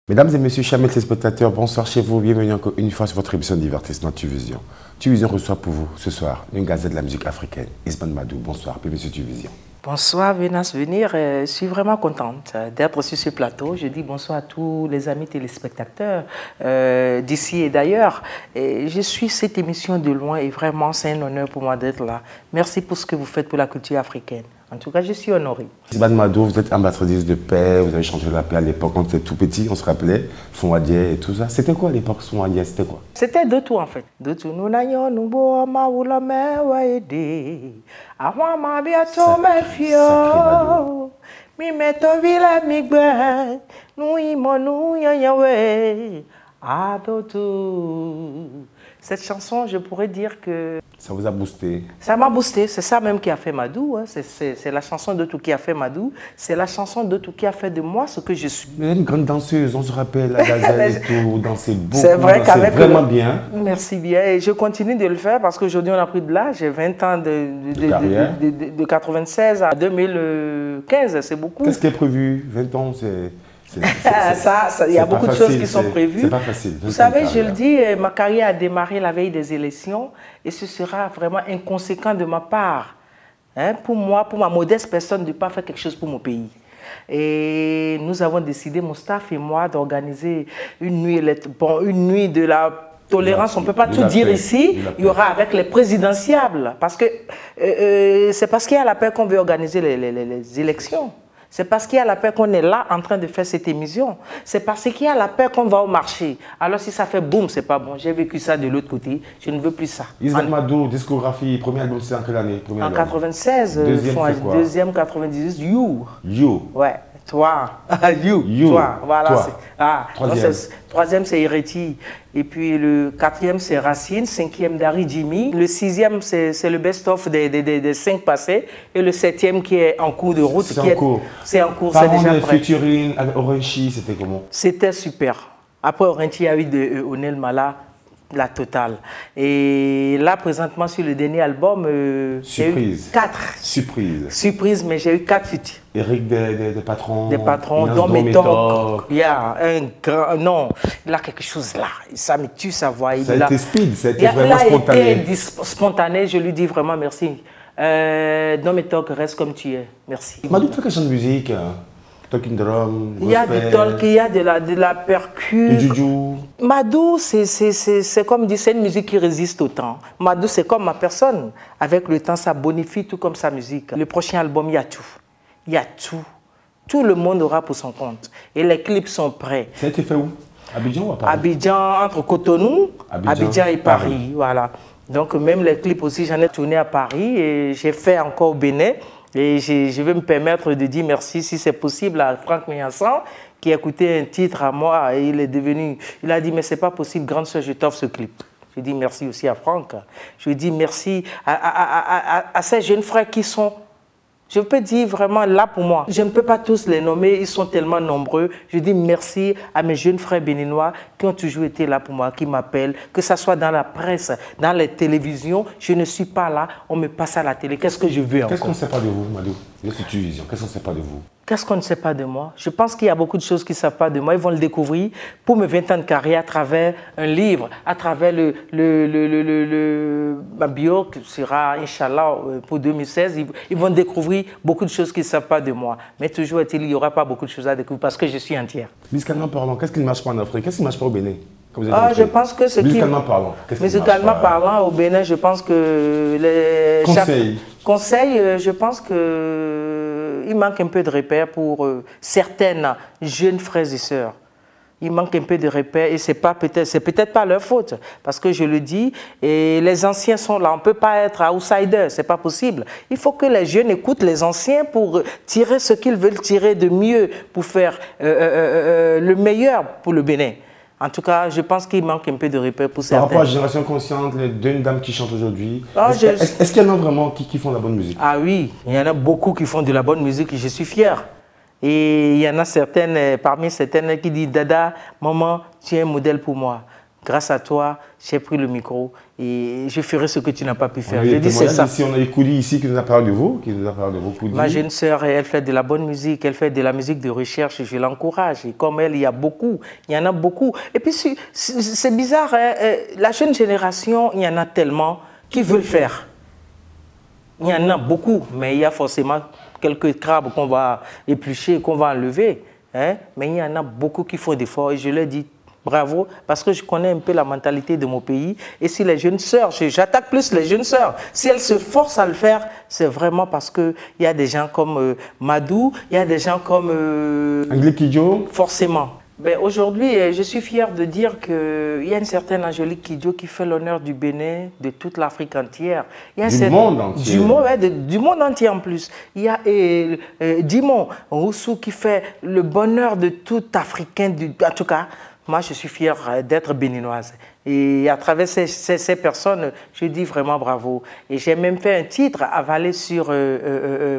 Mesdames et messieurs, chers téléspectateurs, bonsoir chez vous. Bienvenue encore une fois sur votre émission de divertissement Tuvision. Tuvision reçoit pour vous ce soir une gazette de la musique africaine, Isban Madou. Bonsoir, monsieur Tuvision. Bonsoir, Vénus Venir. Je suis vraiment contente d'être sur ce plateau. Je dis bonsoir à tous les amis téléspectateurs d'ici et d'ailleurs. Je suis cette émission de loin et vraiment c'est un honneur pour moi d'être là. Merci pour ce que vous faites pour la culture africaine. En tout cas, je suis honorée. Isban Madou, vous êtes ambassadrice de paix, vous avez chanté la paix à l'époque quand vous étiez tout petit, on se rappelait, Fouadie et tout ça. C'était quoi à l'époque, Fouadie? C'était quoi? C'était de tout en fait. De tout. Nous n'ayons nous beau ma ou la mer wa aider. Avant ma bientôt mes fio. Mi meto vila mi gbe. Nous imo nous yayawe. Adotou. Cette chanson, je pourrais dire que... Ça vous a boosté? Ça m'a boosté. C'est ça même qui a fait Madou. Hein. C'est la chanson de tout qui a fait Madou. C'est la chanson de tout qui a fait de moi ce que je suis. Vous êtes une grande danseuse, on se rappelle, la gazelle et tout, dansez beaucoup, c'est vrai qu'avec vraiment bien. Merci bien. Et je continue de le faire parce qu'aujourd'hui, on a pris de l'âge. J'ai 20 ans de 96 à 2015. C'est beaucoup. Qu'est-ce qui est prévu? 20 ans, c'est... Il y a beaucoup de choses qui sont prévues. C'est pas facile. Vous savez, je le dis, ma carrière a démarré la veille des élections et ce sera vraiment inconséquent de ma part, hein, pour moi, pour ma modeste personne, de ne pas faire quelque chose pour mon pays. Et nous avons décidé, mon staff et moi, d'organiser une nuit de la tolérance. On ne peut pas tout dire ici. Il y aura avec les présidentiables. Parce que c'est parce qu'il y a la paix qu'on veut organiser les élections. C'est parce qu'il y a la paix qu'on est là en train de faire cette émission. C'est parce qu'il y a la paix qu'on va au marché. Alors si ça fait boum, c'est pas bon. J'ai vécu ça de l'autre côté. Je ne veux plus ça. Isban Madou, discographie, premier album, c'est en quelle année? En 96. Deuxième 98, You. You. Ouais. Toi. You. Toi. Voilà. Troisième, c'est Ireti. Et puis le quatrième, c'est Racine. Cinquième, Dari Jimmy. Le sixième, c'est le best-of des 5 passés. Et le septième qui est en cours de route. C'est en cours. C'est en cours, c'est déjà prêt. Featuring avec Orenchi, c'était comment? C'était super. Après Orenchi, il y a eu de Onel Mala, la totale. Et là, présentement, sur le dernier album, j'ai eu 4. Surprise, mais j'ai eu 4 feats. Eric des patrons. Des patrons, dont Métoc. Il y a un grand... Non, il a quelque chose là. Ça me tue sa voix. Ça a été speed, ça a été vraiment spontané. Il a été spontané, je lui dis vraiment merci. Don Métoc, reste comme tu es. Merci. Madou, tu fais quelle genre de musique? Talking drum, il y a du talk, il y a de la percu. Du juju. Madou, c'est comme dit, c'est une musique qui résiste au temps. Madou, c'est comme ma personne. Avec le temps, ça bonifie tout comme sa musique. Le prochain album, il y a tout. Il y a tout. Tout le monde aura pour son compte. Et les clips sont prêts. Ça a été fait où? Abidjan ou à Paris? Abidjan, entre Cotonou, Abidjan et Paris. Voilà. Donc même les clips aussi, j'en ai tourné à Paris et j'ai fait encore au Bénin. Et je vais me permettre de dire merci, si c'est possible, à Franck Meillassan, qui a écouté un titre à moi et il a dit, mais c'est pas possible, grande soeur, je t'offre ce clip. Je dis merci aussi à Franck. Je dis merci à ces jeunes frères qui sont, je peux dire vraiment là pour moi. Je ne peux pas tous les nommer, ils sont tellement nombreux. Je dis merci à mes jeunes frères béninois qui ont toujours été là pour moi, qui m'appellent, que ce soit dans la presse, dans les télévisions. Je ne suis pas là, on me passe à la télé. Qu'est-ce que je veux encore? Qu'est-ce qu'on ne sait pas de vous, Madou? Qu'est-ce qu'on ne sait pas de vous? Qu'est-ce qu'on ne sait pas de moi? Je pense qu'il y a beaucoup de choses qu'ils ne savent pas de moi. Ils vont le découvrir pour mes 20 ans de carrière à travers un livre, à travers ma bio qui sera, Inch'Allah, pour 2016. Ils vont découvrir beaucoup de choses qu'ils ne savent pas de moi. Mais toujours est-il, il n'y aura pas beaucoup de choses à découvrir parce que je suis entière. Musicalement parlant, qu'est-ce qui ne marche pas en Afrique? Qu'est-ce qui ne marche pas au Bénin? Je pense que musicalement parlant, musicalement parlant, au Bénin, je pense que les conseils, je pense que il manque un peu de repères pour certaines jeunes frères et sœurs. Il manque un peu de repères et c'est peut-être pas leur faute parce que je le dis et les anciens sont là. On ne peut pas être outsider, c'est pas possible. Il faut que les jeunes écoutent les anciens pour tirer ce qu'ils veulent tirer de mieux pour faire le meilleur pour le Bénin. En tout cas, je pense qu'il manque un peu de repères pour certains. Par rapport à la génération consciente, les deux dames qui chantent aujourd'hui, est-ce qu'il y en a vraiment qui font de la bonne musique? Ah oui, il y en a beaucoup qui font de la bonne musique et je suis fier. Et il y en a certaines, parmi certaines qui disent « Dada, maman, tu es un modèle pour moi ». grâce à toi, j'ai pris le micro et je ferai ce que tu n'as pas pu faire. Je dis c'est ça. Ici, on a Kouli ici qui nous a parlé de vous, Ma jeune sœur, elle fait de la bonne musique, elle fait de la musique de recherche, je l'encourage. Et comme elle, il y en a beaucoup. Et puis c'est bizarre, hein, la jeune génération, il y en a tellement qui veulent faire. Il y en a beaucoup, mais il y a forcément quelques crabes qu'on va éplucher, qu'on va enlever. Hein? Mais il y en a beaucoup qui font des efforts et je leur dis bravo, parce que je connais un peu la mentalité de mon pays. Et si les jeunes sœurs, j'attaque plus les jeunes sœurs, si elles se forcent à le faire, c'est vraiment parce qu'il y a des gens comme Madou, il y a des gens comme... Angélique Kidjo. Forcément. Ben, aujourd'hui, je suis fière de dire qu'il y a une certaine Angélique Kidjo qui fait l'honneur du Bénin, de toute l'Afrique entière. Il y a du monde entier. Du monde entier en plus. Il y a Dimon Roussou qui fait le bonheur de tout Africain, en tout cas. Moi, je suis fière d'être béninoise. Et à travers ces personnes, je dis vraiment bravo. Et j'ai même fait un titre avalé sur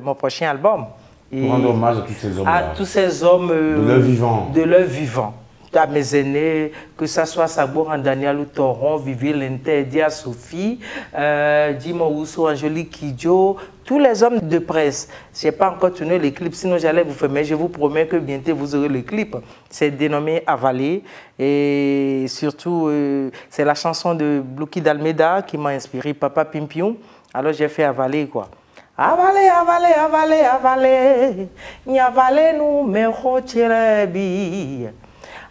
mon prochain album. Pour rendre hommage à tous ces hommes-là. À tous ces hommes de leur vivant. De leur vivant. À mes aînés, que ce soit Sabor Daniel ou Toron, Vivi Lente, Dia Sophie, Dimon Roussou, Angélique Kidjo, tous les hommes de presse. Je n'ai pas encore tourné les clips, sinon j'allais vous faire, mais je vous promets que bientôt vous aurez le clip. C'est dénommé Avalé. Et surtout, c'est la chanson de Blouki d'Almeida qui m'a inspiré, Papa Pimpion. Alors j'ai fait Avalé, quoi. Avalé, avalé, avalé, avalé, ni avalé nous, mais rocherebi.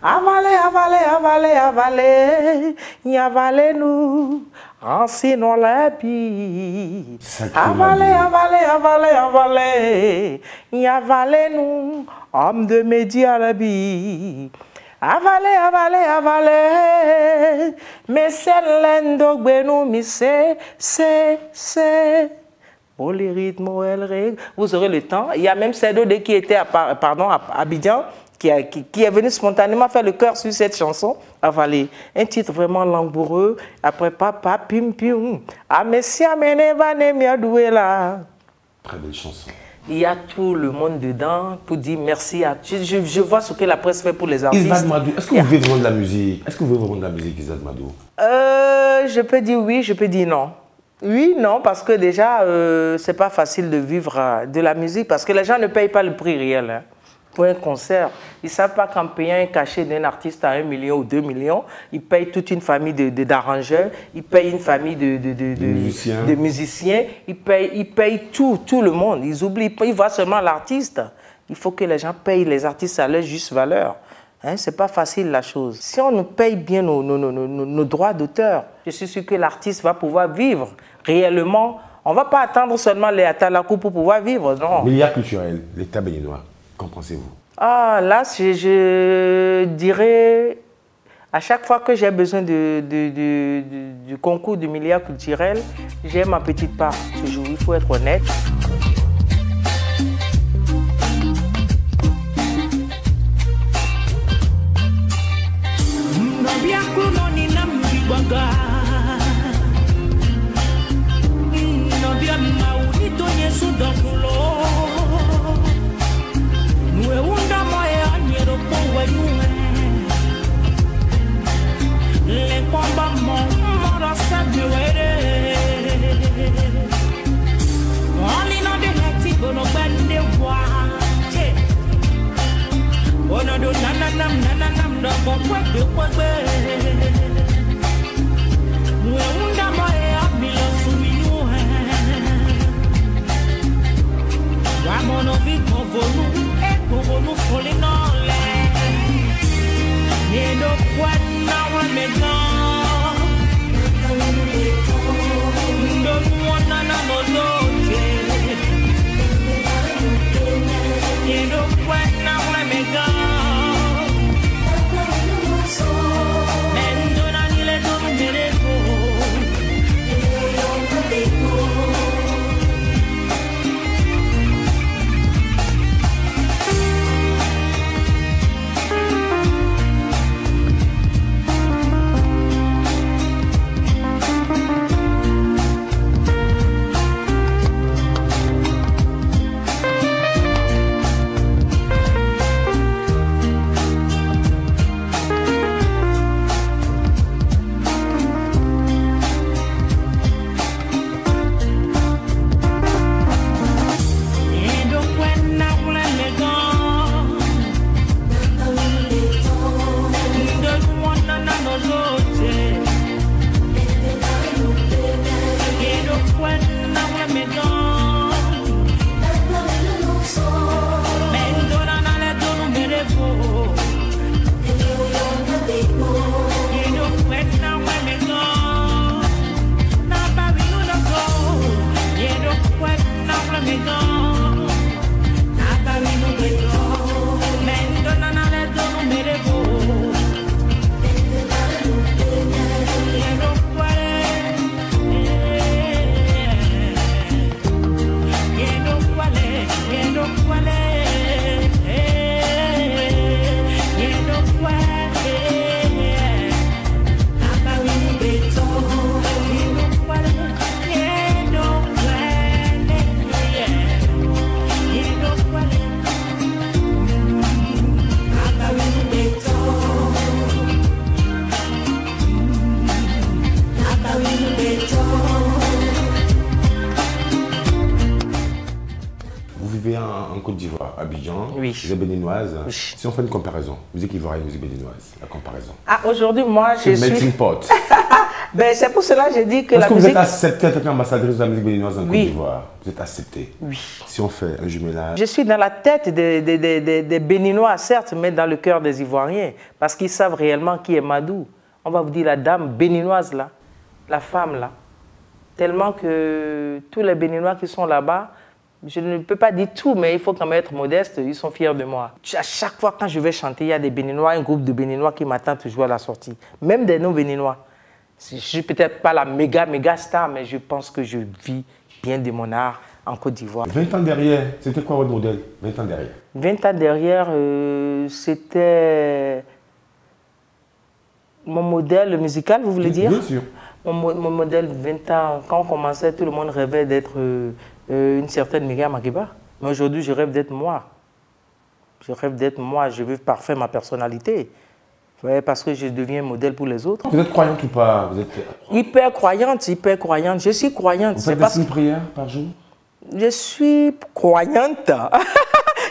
Avalé, avalé, avalé, avalé, ni avalé nous, ensinons la vie. Avalé, avalé, avalé, avalé, ni avalé nous, homme de médias la vie. Avalé, avalé, avalé, mais c'est l'endo gbenou, mais c'est. Oh, les rythmes, vous aurez le temps. Il y a même Cédodé qui était à Abidjan, qui est venu spontanément faire le chœur sur cette chanson, Avalé. Un titre vraiment langoureux. Après, Papa Pim Pim. Ah, mais si amène va ne là. Très belle chanson. Il y a tout le monde dedans pour dire merci à... Je vois ce que la presse fait pour les artistes. Isbad Madou, est-ce que vous voulez vraiment de la musique? Est-ce que vous voulez vraiment de la musique, Isbad Madou? Je peux dire oui, je peux dire non. Oui, non, parce que déjà, c'est pas facile de vivre de la musique, parce que les gens ne payent pas le prix réel. Hein. Pour un concert, ils ne savent pas qu'en payant un cachet d'un artiste à 1 million ou 2 millions, ils payent toute une famille d'arrangeurs, ils payent une famille de musiciens, ils payent tout le monde. Ils oublient, ils voient seulement l'artiste. Il faut que les gens payent les artistes à leur juste valeur. Hein, ce n'est pas facile la chose. Si on nous paye bien nos droits d'auteur, je suis sûr que l'artiste va pouvoir vivre réellement. On ne va pas attendre seulement les Atalakou pour pouvoir vivre, non. Milliard culturel, l'État béninois, qu'en pensez-vous? Ah, là, je dirais, à chaque fois que j'ai besoin du concours du milliard culturel, j'ai ma petite part, toujours, il faut être honnête. So Abidjan, oui. Vous êtes béninoise. Oui. Si on fait une comparaison, musique ivoirienne, musique béninoise, la comparaison. Ah, aujourd'hui, moi, je suis... melting pot. Ben, c'est pour cela que j'ai dit que la musique... Est-ce que vous êtes acceptée en tant qu'ambassadrice de la musique béninoise en Côte d'Ivoire? Vous êtes acceptée? Oui. Si on fait un jumelage... Je suis dans la tête des Béninois, certes, mais dans le cœur des Ivoiriens, parce qu'ils savent réellement qui est Madou. On va vous dire la dame béninoise, là, la femme, là. Tellement que tous les Béninois qui sont là-bas, je ne peux pas dire tout, mais il faut quand même être modeste, ils sont fiers de moi. À chaque fois quand je vais chanter, il y a des Béninois, un groupe de Béninois qui m'attend toujours à la sortie. Même des non-Béninois. Je ne suis peut-être pas la méga star, mais je pense que je vis bien de mon art en Côte d'Ivoire. 20 ans derrière, c'était quoi votre modèle? 20 ans derrière 20 ans derrière, c'était mon modèle musical, vous voulez dire? Bien sûr. Mon modèle 20 ans, quand on commençait, tout le monde rêvait d'être une certaine Myriam Makeba. Mais aujourd'hui, je rêve d'être moi. Je rêve d'être moi, je veux parfaire ma personnalité. Ouais, parce que je deviens modèle pour les autres. Vous êtes croyante ou pas? Vous êtes... Hyper croyante, hyper croyante. Je suis croyante. Vous faites une prière par jour? Je suis croyante.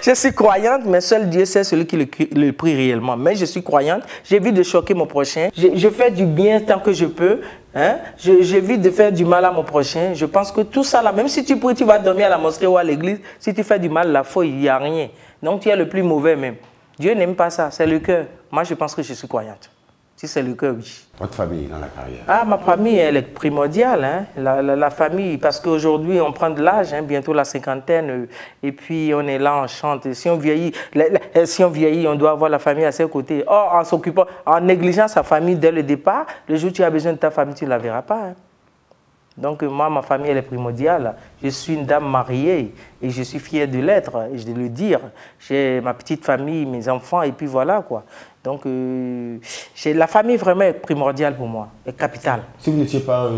Je suis croyante, mais seul Dieu sait celui qui le prie réellement. Mais je suis croyante. J'évite de choquer mon prochain. Je fais du bien tant que je peux. Hein? J'évite de faire du mal à mon prochain. Je pense que tout ça là, même si tu pries, tu vas dormir à la mosquée ou à l'église, si tu fais du mal, la foi, il n'y a rien. Donc tu es le plus mauvais même. Dieu n'aime pas ça, c'est le cœur. Moi, je pense que je suis croyante. Si c'est le cœur, oui. Votre famille dans la carrière? Ah, ma famille, elle est primordiale. Hein? La famille, parce qu'aujourd'hui, on prend de l'âge, hein, bientôt la cinquantaine, et puis on est là, on chante. Et si on vieillit, on doit avoir la famille à ses côtés. Or, en s'occupant, en négligeant sa famille dès le départ, le jour où tu as besoin de ta famille, tu ne la verras pas. Hein? Donc moi, ma famille, elle est primordiale. Je suis une dame mariée et je suis fier de l'être et de le dire. J'ai ma petite famille, mes enfants et puis voilà quoi. Donc la famille vraiment est primordiale pour moi, est capitale. Si vous n'étiez pas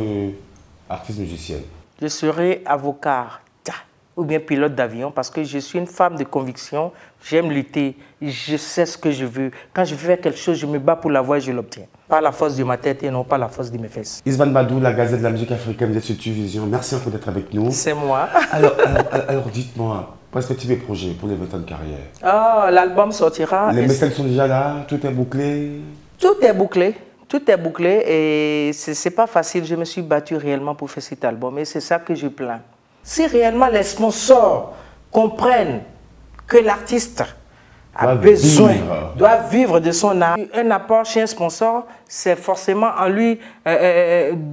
artiste musicienne? Je serais avocat ou bien pilote d'avion parce que je suis une femme de conviction. J'aime lutter, je sais ce que je veux. Quand je veux faire quelque chose, je me bats pour l'avoir et je l'obtiens. Pas la force de ma tête et non pas la force de mes fesses. Isvan Madou, la Gazette de la musique africaine, vous êtes sur Tuvision. Merci encore d'être avec nous. C'est moi. Alors dites-moi, perspective et projet pour les 20 ans de carrière. Oh, l'album sortira. Les messages sont déjà là, tout est bouclé? Tout est bouclé. Tout est bouclé et c'est pas facile. Je me suis battu réellement pour faire cet album et c'est ça que je plains. Si réellement les sponsors comprennent que l'artiste doit vivre de son art, un apport chez un sponsor, c'est forcément en lui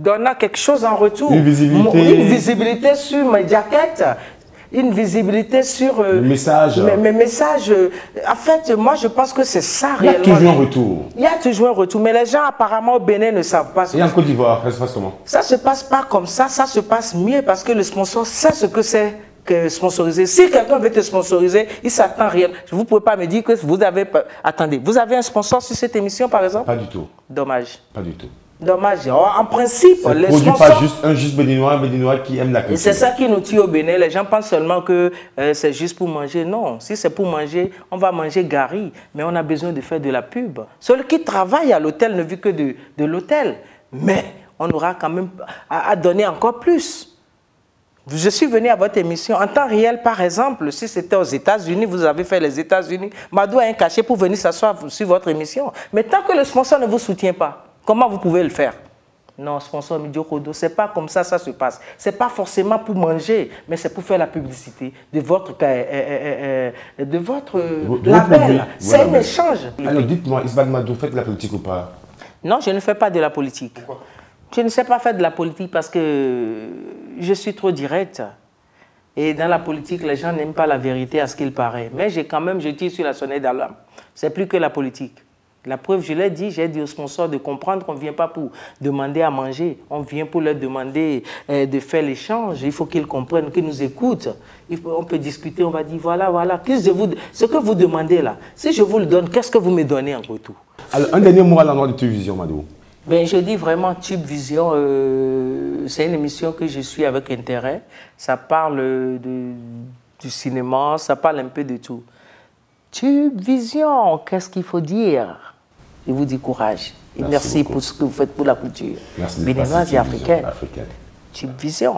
donnant quelque chose en retour. Une visibilité sur mes jaquettes. Une visibilité sur mes messages. En fait, moi, je pense que c'est ça réellement. Il y a toujours un retour. Il y a toujours un retour. Mais les gens, apparemment, au Bénin, ne savent pas. Et en Côte d'Ivoire, ça se passe comment? Ça se passe pas comme ça. Ça se passe mieux parce que le sponsor sait ce que c'est que sponsoriser. Si quelqu'un veut te sponsoriser, il s'attend rien. Vous ne pouvez pas me dire que vous avez... Attendez, vous avez un sponsor sur cette émission, par exemple? Pas du tout. Dommage. Pas du tout. Dommage. En principe, les sponsors... pas juste un Béninois qui aime la culture. Et c'est ça qui nous tue au Bénin. Les gens pensent seulement que c'est juste pour manger. Non, si c'est pour manger, on va manger gari. Mais on a besoin de faire de la pub. Celui qui travaille à l'hôtel ne vit que de l'hôtel. Mais on aura quand même à donner encore plus. Je suis venu à votre émission en temps réel, par exemple, si c'était aux États-Unis, vous avez fait les États-Unis, Madou a un cachet pour venir s'asseoir sur votre émission. Mais tant que le sponsor ne vous soutient pas, comment vous pouvez le faire? Non, sponsor Midio Kodo, c'est pas comme ça se passe. C'est pas forcément pour manger, mais c'est pour faire la publicité de votre label. C'est un échange. Alors dites-moi, Isvan Madou, faites de la politique ou pas? Non, je ne fais pas de la politique. Pourquoi? Je ne sais pas faire de la politique parce que je suis trop direct. Et dans la politique, les gens n'aiment pas la vérité à ce qu'il paraît. Mais j'ai quand même, je tire sur la sonnette d'alarme. C'est plus que la politique. La preuve, je l'ai dit, j'ai dit aux sponsors de comprendre qu'on ne vient pas pour demander à manger. On vient pour leur demander de faire l'échange. Il faut qu'ils comprennent, qu'ils nous écoutent. On peut discuter, on va dire, voilà, ce que vous demandez là, si je vous le donne, qu'est-ce que vous me donnez en retour? Alors, un dernier mot à l'endroit de Tuvision, Madou. Ben, je dis vraiment Tube Vision, c'est une émission que je suis avec intérêt. Ça parle du cinéma, ça parle un peu de tout. Tube Vision, qu'est-ce qu'il faut dire? Je vous dis courage. Et merci pour ce que vous faites pour la culture béninoise et africaine. Tube Vision.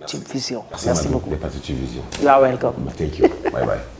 Tube Vision. Merci beaucoup. Tube Vision. You are welcome. Thank you. Bye bye.